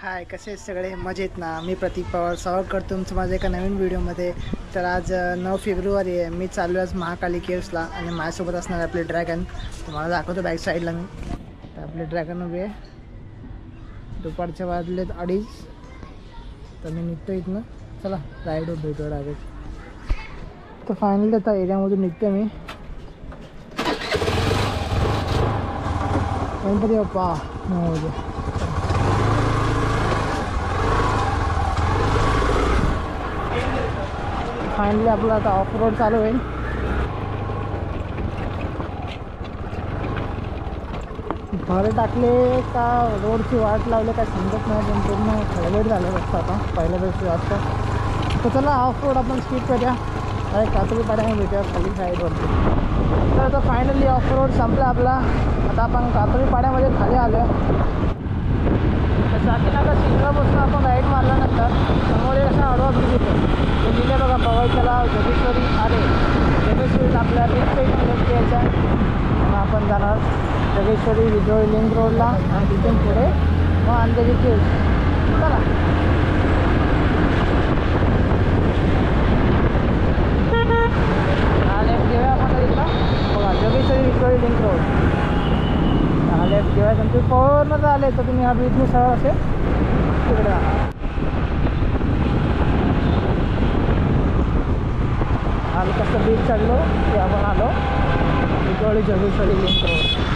हाय, कसे सगळे मजेत ना? मी प्रतीक पवार स्वागत करतो तुमचं माझ्या एका नवीन व्हिडिओमध्ये. तर आज 9 फेब्रुवारी आहे. मी चाललो आज महाकाली केव्सला आणि माझ्यासोबत असणार आपले ड्रॅगन. तुम्हाला दाखवतो बॅक साईडला मी. तर आपले ड्रॅगन उभे आहे. दुपारच्या वाजलेत 2:30. तर मी निघतो इथनं. चला राईडवर भेटू डायरेक्ट. तर फायनली आता एरियामधून निघतो मी. गणपती बाप्पा मोरया. फायनली आपलं आता ऑफ रोड चालू होईल. भरे टाकले का रोडची वाट लावले काय समजत नाही, पण पूर्ण खळबळ झालं रस्ता आता पहिल्यापेक्षा जास्त. तर चला ऑफ रोड आपण स्किप करूया. अरे कातरी पाड्याने भेटूया खाली साईडवरती. तर आता फायनली ऑफ रोड संपला आपला. आता आपण कातरी पाड्यामध्ये खाली आलो. साकीनाका सिंगलापासून आपण राईड मारल्यानंतर समोर असा आडवा ब्रिज येतो. तो लिहिले बघा, पवई तलाव, जोगेश्वरी आले. जोगेश्वरीत आपल्या लेफ्ट साईडला लेफ्ट यायचा मग आपण जाणार जोगेश्वरी विजोळी लिंक रोडला आणि तिथून पुढे मग अंधेरी केव्स. चला हा लेफ्ट घेऊया आपण तिथला बघा, जोगेश्वरी विजोळी लिंक रोड. हा लेफ्ट घेऊया. तुमचे पूर्ण झाले तर तुम्ही हा ब्रिजने सरळ असे तिकडे जाणार. आम्ही कसं बीच चढलो की आपण आलो विजोळी जोगेश्वरी लिंक रोड.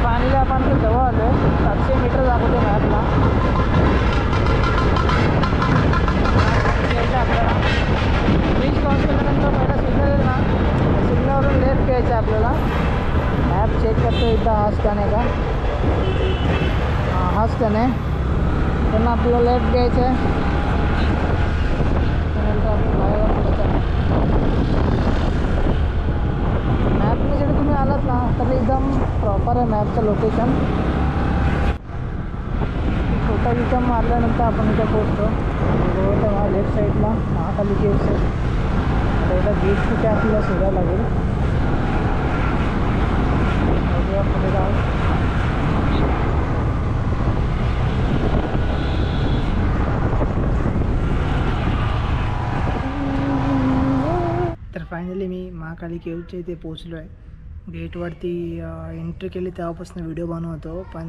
फायनली आपण जवळ आलो आहे. 700 मीटर दाखवते मॅपला. आपल्याला ब्रिज क्रॉस केल्यानंतर पहिला सिग्नल आहे ना, सिग्नलवरून लेफ्ट घ्यायचं आहे आपल्याला. मॅप चेक करतो एकदा. हा स्कॅन आहे का? हा स्कॅन आहे. त्यांना आपल्याला लेफ्ट घ्यायचं आहे. त्यानंतर आपण बाहेर पुढे मॅपने जरी तुम्ही आलात ना तर एकदम प्रॉपर आहे मॅपचं लोकेशन. छोटा विक्रम मारल्यानंतर आपण इथे पोचतो. रोड आहे लेफ्ट साईडला महाकाली केव्स आहे. पहिला गेट तिथे आपल्याला शोधायला लागेल. बघूया पुढे जाऊ. तर फायनली मी महाकाली केव्सच्या इथे पोचलो आहे. गेटवरती एंट्री केली तेव्हापासून व्हिडिओ बनवतो, पण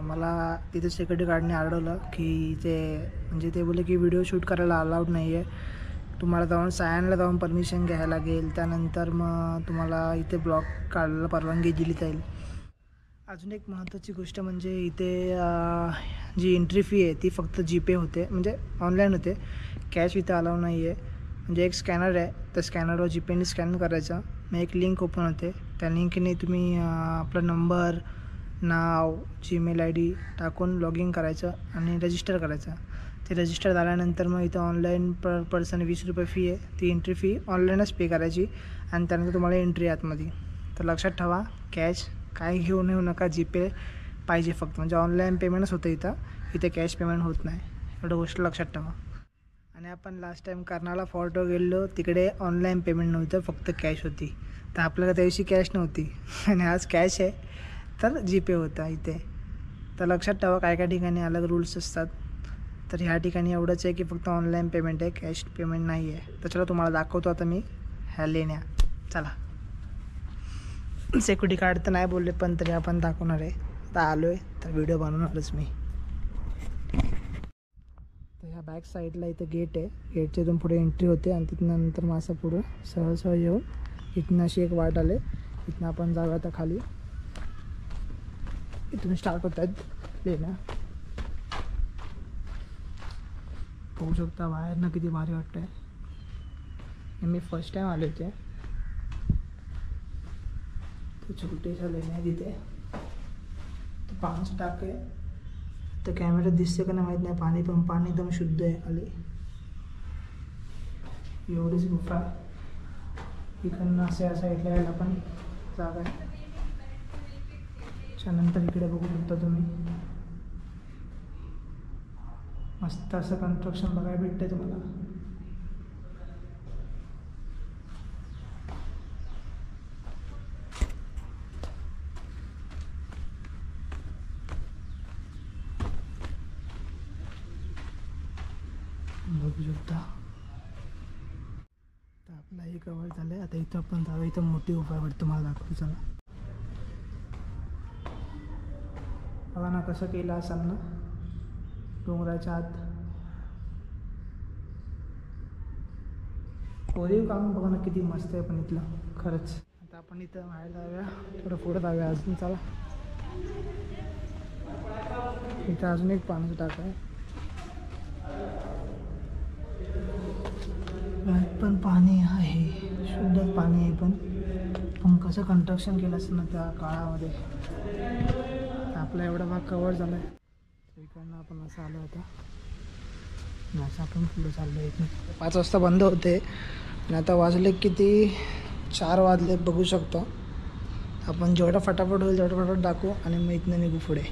मला तिथे सिक्युरिटी गार्डने अडवलं की ते बोलले की व्हिडिओ शूट करायला अलाउड नाही आहे. तुम्हाला जाऊन सायनला जाऊन परमिशन घ्यायला लागेल. त्यानंतर मग तुम्हाला इथे ब्लॉग काढायला परवानगी दिली जाईल. अजून एक महत्त्वाची गोष्ट म्हणजे इथे जी एंट्री फी आहे ती फक्त जीपे होते, म्हणजे ऑनलाईन होते. कॅश इथे अलाव नाही आहे. म्हणजे एक स्कॅनर आहे, त्या स्कॅनरवर जीपेने स्कॅन करायचं. मग एक लिंक ओपन होते. त्या लिंकने तुम्ही आपला नंबर, नाव, जीमेल ID टाकून लॉग इन करायचं आणि रजिस्टर करायचं. ते रजिस्टर झाल्यानंतर मग इथं ऑनलाईन पर पर्सन 20 रुपये फी आहे. ती एंट्री फी ऑनलाईनच पे करायची आणि त्यानंतर तुम्हाला एंट्री आतमध्ये. तर लक्षात ठेवा, कॅश काही घेऊन येऊ नका. जीपे पाहिजे फक्त, म्हणजे ऑनलाईन पेमेंटच होतं इथे कॅश पेमेंट होत नाही. एवढं गोष्ट लक्षात ठेवा. आणि आपण लास्ट टाईम कर्नाळा फोर्टवर गेलो, तिकडे ऑनलाईन पेमेंट नव्हतं, फक्त कॅश होती. तर आपल्याला त्या दिवशी कॅश नव्हती आणि आज कॅश आहे तर जीपे होता इथे. तर लक्षात ठेवा, काय काय ठिकाणी अलग रूल्स असतात. तर ह्या ठिकाणी एवढंच आहे की फक्त ऑनलाईन पेमेंट आहे, कॅश पेमेंट नाही आहे. तर चला तुम्हाला दाखवतो आता मी ह्या लेण्या. चला. सिक्युरिटी गार्ड तर नाही बोलले, पण तरी आपण दाखवणार आहे. आता आलो आहे तर व्हिडिओ बनवणारच मी. तर ह्या बॅक साईडला इथं गेट आहे. गेटच्या इथून पुढे एंट्री होते आणि तिथून नंतर मग असं पुढं सहज येऊन इथून अशी एक वाट आले. इथून आपण जाऊया आता खाली. इथून स्टार्ट होत आहेत लेण्या. बघू शकता बाहेरनं किती भारी वाटतं आहे. मी फर्स्ट टाईम आले होते. तर छोटेशा लेण्या तिथे. पाण्याचं टाक आहे. तर कॅमेऱ्यात दिसते का नाही माहीत नाही, पाणी पण पाणी एकदम शुद्ध आहे खाली. एवढीच गुफा आहे. इकडनं असे साईडला यायला पण जागा आहे. त्यानंतर इकडे बघू शकता तुम्ही मस्त असं कन्स्ट्रक्शन बघायला भेटते तुम्हाला. बघू शकता. तर आपला हे कवर झालंय. आता इथं आपण जाऊया. इथं मोठी गुफा वाटतं तुम्हाला दाखवू. चला बघा ना कसं केलं असाल ना डोंगराच्या आत. कोरीव काम बघा ना किती मस्त आहे पण इथलं खरंच. आता आपण इथं बाहेर जाऊया. थोडं पुढं जाऊया अजून. चला इथं अजून एक पाण्याचं टाक आहे. पण पाणी आहे शुद्ध पाणी आहे. पण कसं कन्स्ट्रक्शन केलं असेल ना त्या काळामध्ये. आपला एवढा भाग कवर झाला आहे. इकडनं आपण असं आलो होता. असं आपण पुढे चाललो. इथून 5 वाजता बंद होते आणि आता वाजले किती 4 वाजले बघू शकतो. आपण जेवढा फटाफट होईल तेवढा फटाफट दाखवू आणि मग इथनं निघू पुढे.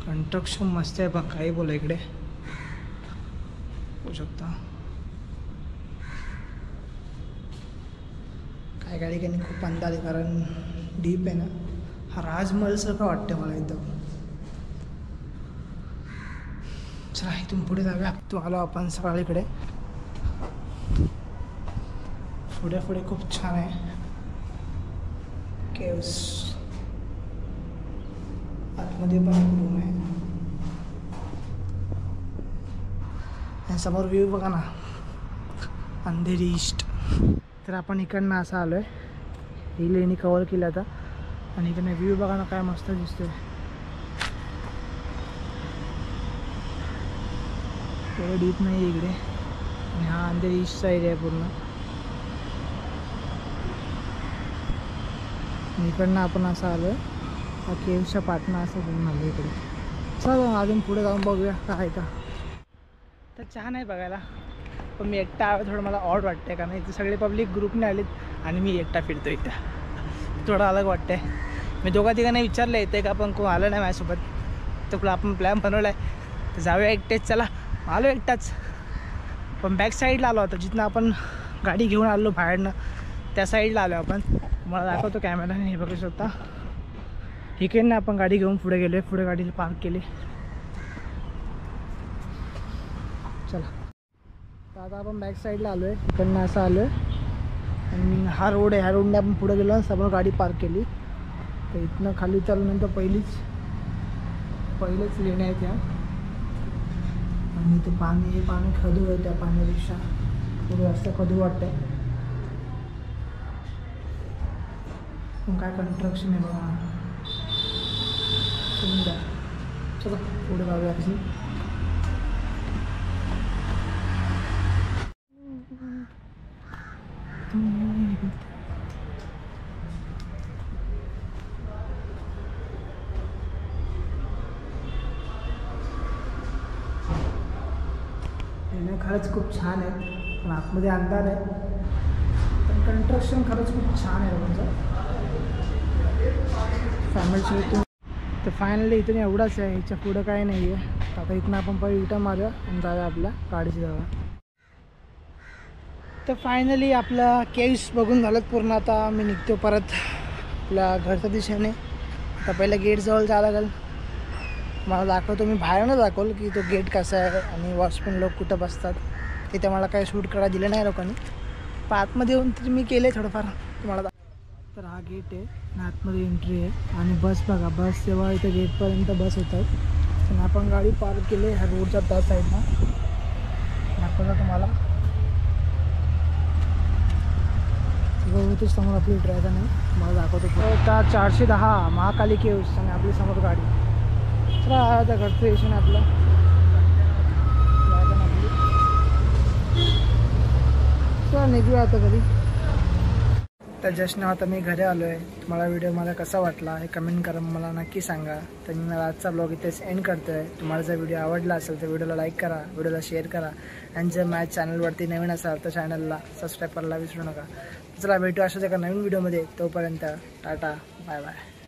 कन्स्ट्रक्शन मस्त आहे पण काही बोला इकडे होऊ शकता. काय गाडी काही खूप अंदाज आहे कारण डीप आहे ना. हा राजमहलसारखं वाटतं मला एकदम. चला इथून पुढे जाऊया. तो आलो आपण सकाळीकडे. पुढे पुढे खूप छान आहे केव्स. आतमध्ये पण एक रूम आहे. समोर व्ह्यू बघा ना अंधेरी ईस्ट. तर आपण इकडनं असं आलो आहे. ही लेणी कवर केली आता आणि इकडनं व्ह्यू बघा ना काय मस्त दिसतोय. एवढं डीप नाही आहे इकडे आणि हा अंधेरी ईस्टचा एरिया आहे पूर्ण. इकडनं आपण असं आलो आहे. हा केव्सच्या पाटणं असं घेऊन आलो इकडे. चला अजून पुढे जाऊन बघूया काय आहे का. तर छान आहे बघायला पण मी एकटा आहे. थोडं मला ऑड वाटतं कारण इथे सगळे पब्लिक ग्रुपने आलेत आणि मी एकटा फिरतो इथं. थोडं अलग वाटतं आहे. मी दोघा तिघांना विचारलं येते का पण कोण आलं नाही माझ्यासोबत. तर आपण प्लॅन बनवला आहे तर जाऊया एकटेच. चला आलो एकटाच पण बॅक साईडला आलो होता जिथनं आपण गाडी घेऊन आलो बाहेरनं त्या साईडला आलो आपण. मला दाखवतो कॅमेराने. हे बघू शकता इकडनं आपण गाडी घेऊन पुढे गेलो आहे. पुढे गाडीला पार्क केली. चला तर आता आपण बॅक साईडला आलो आहे. इकडनं असं आलो आहे आणि हा रोड आहे. ह्या रोडने आपण पुढे गेलो समोर गाडी पार्क केली. तर इथनं खाली चालल्यानंतर पहिलेच लेण्या आहेत त्या. आणि ते पाणी हे पाणी खदू आहे. त्या पाण्यापेक्षा थोडं जास्त खदू वाटतं आहे. पण काय कन्स्ट्रक्शन आहे बघा सुंदर. चला पुढे जाऊया अजून. खरंच खूप छान आहे पण आतमध्ये अंधार आहे. पण कन्स्ट्रक्शन खरंच खूप छान आहे लोकांचं फॅमिलीची. तर फायनली इथून एवढंच आहे. ह्याच्या पुढं काही नाही आहे. आता इथून आपण पहिले रिटर्न मारूया आणि जाऊया आपल्या गाडीची जाऊया. तर फायनली आपलं केव्स बघून झालं पूर्ण. आता मी निघतो परत आपल्या घरच्या दिशेने. आता पहिल्या गेटजवळ जायला लागेल. मला दाखवतो मी बाहेरनं दाखवलं की तो गेट कसा आहे आणि वॉचमॅन लोक कुठं बसतात. तिथे मला काही शूट करायला दिलं नाही लोकांनी. पण आतमध्ये येऊन तरी मी केले थोडंफार तुम्हाला. तर हा गेट आहे आणि आतमध्ये एंट्री आहे. आणि बस बघा बस जेव्हा इथे गेटपर्यंत बस होतात आणि आपण गाडी पार्क केली ह्या रोडच्या त्या साईडला. दाखवलं तुम्हाला बहुतेक समोर आपली ड्रायव्हर नाही. मला दाखवतो आता 410 महाकाली केव्स आणि आपली समोर गाडी. चला आता घरचं स्टेशन आपलं आपली. चला निघूया आता घरी. तर जस्ट आता मी घरी आलो आहे. तुम्हाला व्हिडिओ मला कसा वाटला हे कमेंट करा, मला नक्की सांगा. तर मी मला आजचा ब्लॉग इथेच एंड करतो आहे. तुम्हाला जर व्हिडिओ आवडला असेल तर व्हिडिओला लाईक करा, व्हिडिओला शेअर करा आणि जर माझ्या चॅनलवरती नवीन असाल तर चॅनलला सबस्क्राईब करायला विसरू नका. चला भेटू अशाच एका नवीन व्हिडिओमध्ये. तोपर्यंत टाटा, बाय बाय.